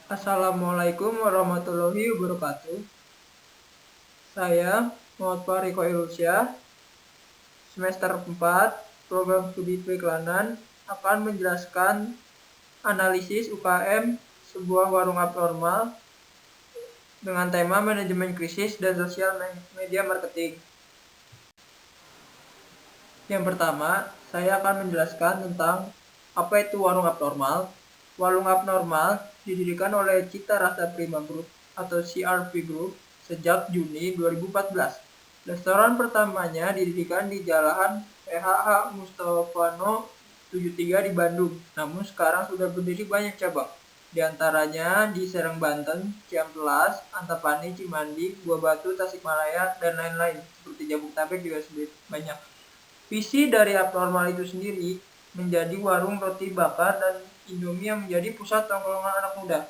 Assalamualaikum warahmatullahi wabarakatuh. Saya Muhammad Fahri Khairusyah, semester 4, program studi periklanan, akan menjelaskan analisis UKM sebuah warung abnormal dengan tema manajemen krisis dan sosial media marketing. Yang pertama, saya akan menjelaskan tentang apa itu warung abnormal. Warung abnormal didirikan oleh Cita Rasa Prima Group atau CRP Group sejak Juni 2014. Restoran pertamanya didirikan di Jalan PHH Mustofano 73 di Bandung, namun sekarang sudah berdiri banyak cabang. Di antaranya di Serang Banten, Ciamplas, Antapani, Cimandi, Buah Batu, Tasikmalaya, dan lain-lain. Seperti Jabodetabek juga banyak. Visi dari abnormal itu sendiri menjadi warung roti bakar dan Indomie yang menjadi pusat tongkrongan anak muda.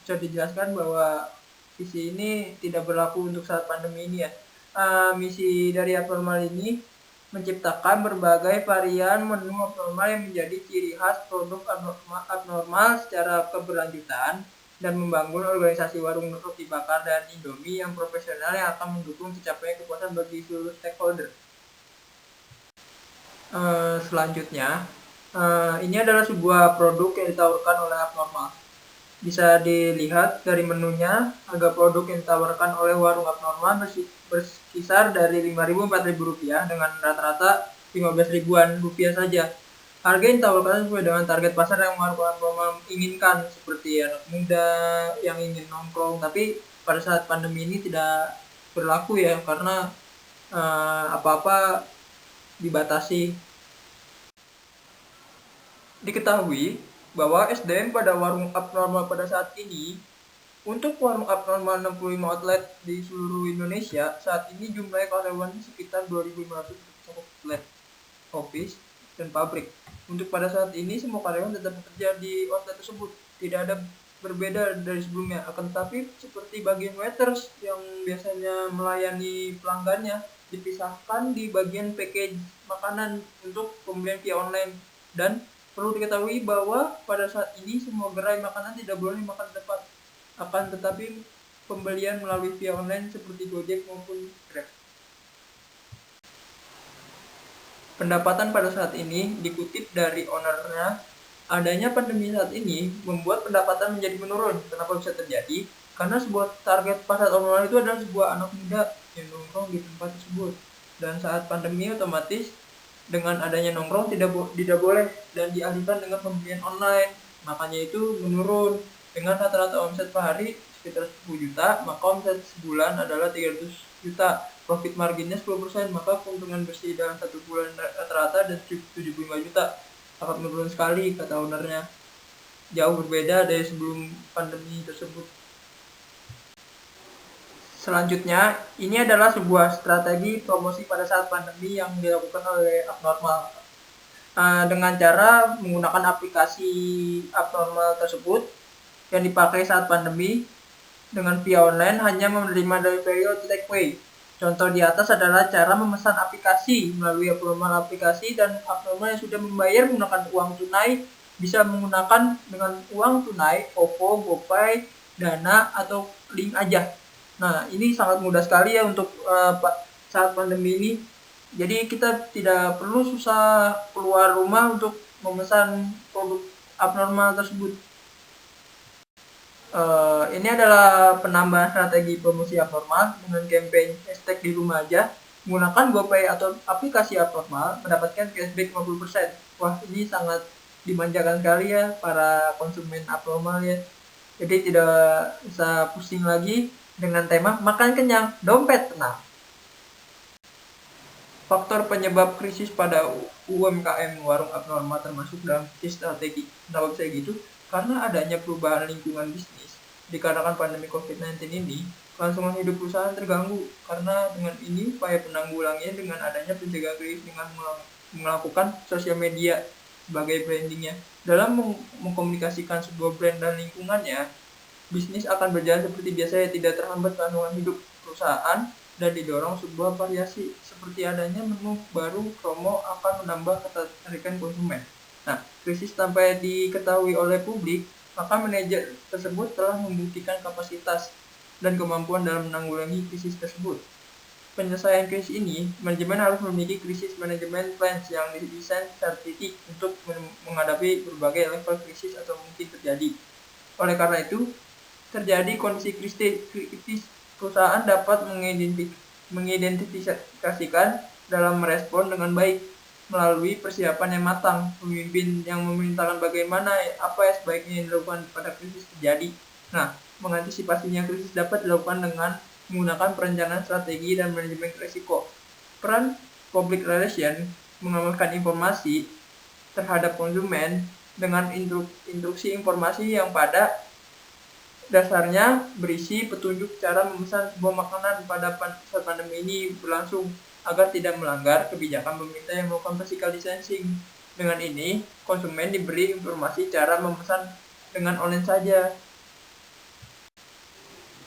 Bisa dijelaskan bahwa visi ini tidak berlaku untuk saat pandemi ini ya. Misi dari abnormal ini menciptakan berbagai varian menu abnormal yang menjadi ciri khas produk abnormal secara keberlanjutan dan membangun organisasi warung roti bakar dan Indomie yang profesional yang akan mendukung tercapainya kepuasan bagi seluruh stakeholder. Selanjutnya, ini adalah sebuah produk yang ditawarkan oleh abnormal. Bisa dilihat dari menunya, harga produk yang ditawarkan oleh warung abnormal berkisar dari Rp5.000-Rp4.000 dengan rata-rata Rp15.000-an saja. Harga yang ditawarkan sesuai dengan target pasar yang warung abnormal inginkan, seperti anak muda yang ingin nongkrong. Tapi pada saat pandemi ini tidak berlaku ya, karena apa-apa dibatasi. Diketahui bahwa SDM pada warung abnormal pada saat ini, untuk warung abnormal 65 outlet di seluruh Indonesia, saat ini jumlah karyawan sekitar 2.500 outlet, office, dan pabrik. Untuk pada saat ini, semua karyawan tetap bekerja di outlet tersebut. Tidak ada berbeda dari sebelumnya. Akan tetapi, seperti bagian waiters yang biasanya melayani pelanggannya, dipisahkan di bagian package makanan untuk pembelian via online. Dan perlu diketahui bahwa pada saat ini semua gerai makanan tidak boleh makan di tempat. Akan tetapi pembelian melalui via online seperti Gojek maupun Grab. Pendapatan pada saat ini dikutip dari ownernya, adanya pandemi saat ini membuat pendapatan menjadi menurun. Kenapa bisa terjadi? Karena sebuah target pasar abnormal itu adalah sebuah anak muda yang nongkrong di tempat tersebut. Dan saat pandemi otomatis dengan adanya nongkrong tidak boleh dan dialihkan dengan pembelian online. Makanya itu menurun. Dengan rata-rata omset per hari sekitar 10 juta, maka omset sebulan adalah 300 juta. Profit marginnya 10%, maka keuntungan bersih dalam satu bulan rata-rata dan 75 juta. Sangat menurun sekali kata ownernya. Jauh berbeda dari sebelum pandemi tersebut. Selanjutnya, ini adalah sebuah strategi promosi pada saat pandemi yang dilakukan oleh abnormal. Dengan cara menggunakan aplikasi abnormal tersebut yang dipakai saat pandemi dengan via online hanya menerima delivery atau takeaway. Contoh di atas adalah cara memesan aplikasi melalui abnormal aplikasi, dan abnormal yang sudah membayar menggunakan uang tunai bisa menggunakan dengan uang tunai, OVO, GoPay, Dana, atau link aja. Nah, ini sangat mudah sekali ya untuk saat pandemi ini. Jadi kita tidak perlu susah keluar rumah untuk memesan produk abnormal tersebut. Ini adalah penambahan strategi promosi abnormal dengan campaign hashtag di rumah aja. Menggunakan GoPay atau aplikasi abnormal mendapatkan cashback 50%. Wah, ini sangat dimanjakan sekali ya para konsumen abnormal ya. Jadi tidak usah pusing lagi dengan tema makan kenyang, dompet tenang. Faktor penyebab krisis pada UMKM warung abnormal termasuk dalam strategi. Kenapa bisa gitu? Karena adanya perubahan lingkungan bisnis. Dikarenakan pandemi COVID-19 ini, kelangsungan hidup perusahaan terganggu. Karena dengan ini upaya penanggulangannya dengan adanya pencegahan krisis dengan melakukan sosial media sebagai brandingnya. Dalam mengkomunikasikan sebuah brand dan lingkungannya, bisnis akan berjalan seperti biasa, tidak terhambat kelangsungan hidup perusahaan, dan didorong sebuah variasi seperti adanya menu baru promo akan menambah ketertarikan konsumen. Nah, krisis tanpa diketahui oleh publik maka manajer tersebut telah membuktikan kapasitas dan kemampuan dalam menanggulangi krisis tersebut. Penyelesaian krisis ini, manajemen harus memiliki krisis manajemen plans yang didesain secara titik untuk menghadapi berbagai level krisis atau mungkin terjadi. Oleh karena itu, terjadi kondisi kritis, perusahaan dapat mengidentifikasikan dalam merespon dengan baik melalui persiapan yang matang, pemimpin yang memerintahkan bagaimana apa yang sebaiknya dilakukan pada krisis terjadi. Nah, mengantisipasinya krisis dapat dilakukan dengan menggunakan perencanaan strategi dan manajemen risiko. Peran public relation mengamalkan informasi terhadap konsumen dengan instruksi informasi yang pada dasarnya berisi petunjuk cara memesan sebuah makanan pada saat pandemi ini berlangsung agar tidak melanggar kebijakan pemerintah yang melakukan physical distancing. Dengan ini, konsumen diberi informasi cara memesan dengan online saja.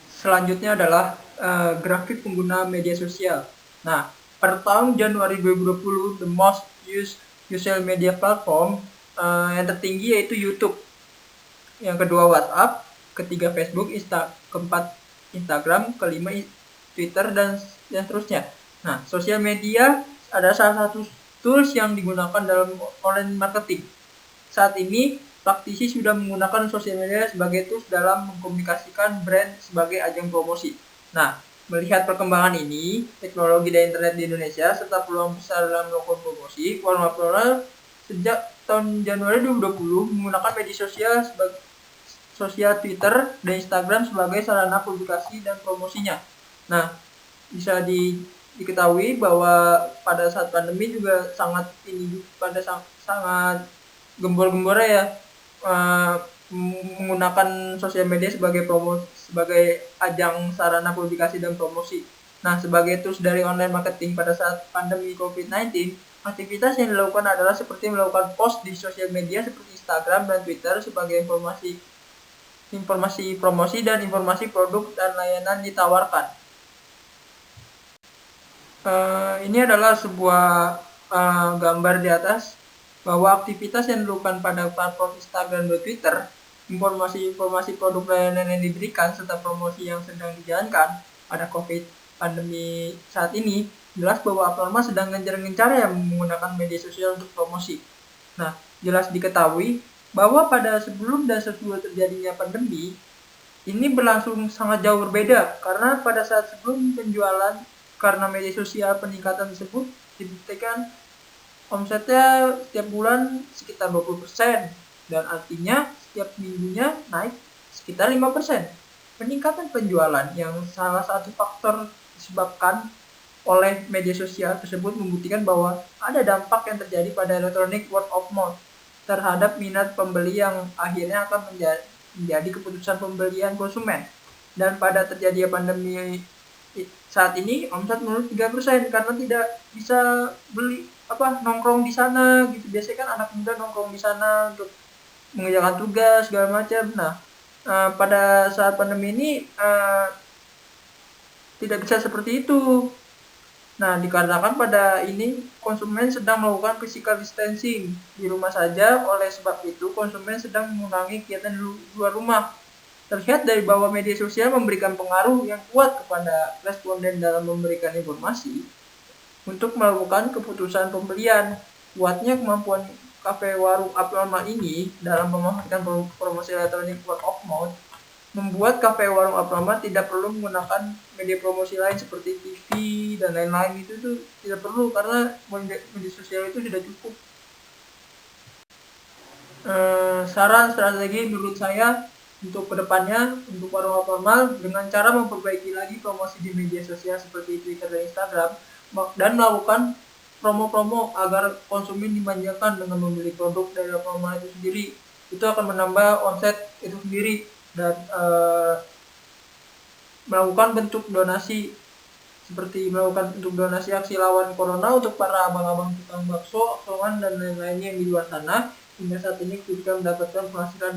Selanjutnya adalah grafik pengguna media sosial. Nah, pada tahun Januari 2020, the most used social media platform yang tertinggi yaitu YouTube. Yang kedua WhatsApp, ketiga Facebook, keempat Instagram, kelima Twitter, dan seterusnya. Nah, sosial media adalah salah satu tools yang digunakan dalam online marketing. Saat ini, praktisi sudah menggunakan sosial media sebagai tools dalam mengkomunikasikan brand sebagai ajang promosi. Nah, melihat perkembangan ini, teknologi dan internet di Indonesia serta peluang besar dalam melakukan promosi, Warung Apronal sejak tahun Januari 2020 menggunakan media sosial sebagai Twitter dan Instagram sebagai sarana publikasi dan promosinya. Nah, bisa diketahui bahwa pada saat pandemi juga sangat gembor-gembornya ya menggunakan sosial media sebagai ajang sarana publikasi dan promosi. Nah, sebagai tools dari online marketing pada saat pandemi COVID-19, aktivitas yang dilakukan adalah seperti melakukan post di sosial media seperti Instagram dan Twitter sebagai informasi promosi dan informasi produk dan layanan ditawarkan. Ini adalah sebuah gambar di atas bahwa aktivitas yang dilakukan pada platform Instagram dan Twitter, informasi produk layanan yang diberikan, serta promosi yang sedang dijalankan pada COVID pandemi saat ini, jelas bahwa Apronma sedang gencar-gencarnya menggunakan media sosial untuk promosi. Nah, jelas diketahui bahwa pada sebelum dan sesudah terjadinya pandemi, ini berlangsung sangat jauh berbeda, karena pada saat sebelum penjualan, karena media sosial peningkatan tersebut dibuktikan omsetnya setiap bulan sekitar 20%, dan artinya setiap minggunya naik sekitar 5%. Peningkatan penjualan yang salah satu faktor disebabkan oleh media sosial tersebut membuktikan bahwa ada dampak yang terjadi pada electronic word of mouth terhadap minat pembeli yang akhirnya akan menjadi keputusan pembelian konsumen. Dan pada terjadinya pandemi saat ini omset menurun 3% karena tidak bisa beli nongkrong di sana gitu. Biasanya kan anak muda nongkrong di sana untuk mengerjakan tugas segala macam. Nah, pada saat pandemi ini tidak bisa seperti itu. Nah, dikarenakan pada ini konsumen sedang melakukan physical distancing di rumah saja, oleh sebab itu konsumen sedang mengurangi kegiatan di luar rumah. Terlihat dari bahwa media sosial memberikan pengaruh yang kuat kepada responden dalam memberikan informasi untuk melakukan keputusan pembelian. Kuatnya kemampuan kafe warung Apronma ini dalam memanfaatkan promosi elektronik word of mouth membuat kafe warung Apronma tidak perlu menggunakan media promosi lain seperti TV dan lain-lain. Itu tuh tidak perlu karena media sosial itu sudah cukup. Saran strategi menurut saya untuk kedepannya untuk warung Apronma dengan cara memperbaiki lagi promosi di media sosial seperti Twitter dan Instagram, dan melakukan promo-promo agar konsumen dimanjakan dengan membeli produk dari Apronma itu sendiri. Itu akan menambah omset itu sendiri, dan melakukan bentuk donasi seperti melakukan bentuk donasi aksi lawan corona untuk para abang-abang tukang bakso, asongan, dan lain-lainnya yang di luar sana. Hingga saat ini kita mendapatkan penghasilan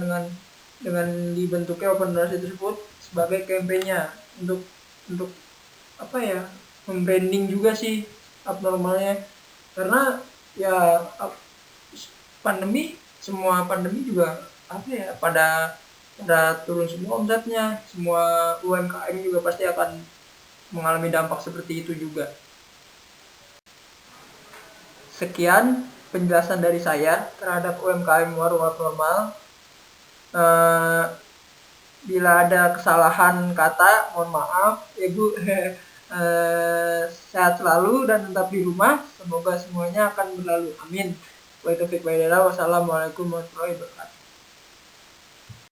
dengan dibentuknya open donasi tersebut sebagai kampanye untuk membranding juga sih abnormalnya, karena ya semua pandemi juga apa ya, pada turun semua omsetnya, semua UMKM juga pasti akan mengalami dampak seperti itu juga. Sekian penjelasan dari saya terhadap UMKM warung abnormal. Bila ada kesalahan kata, mohon maaf ya Bu. Sehat selalu dan tetap di rumah. Semoga semuanya akan berlalu. Amin. Wassalamualaikum warahmatullahi wabarakatuh.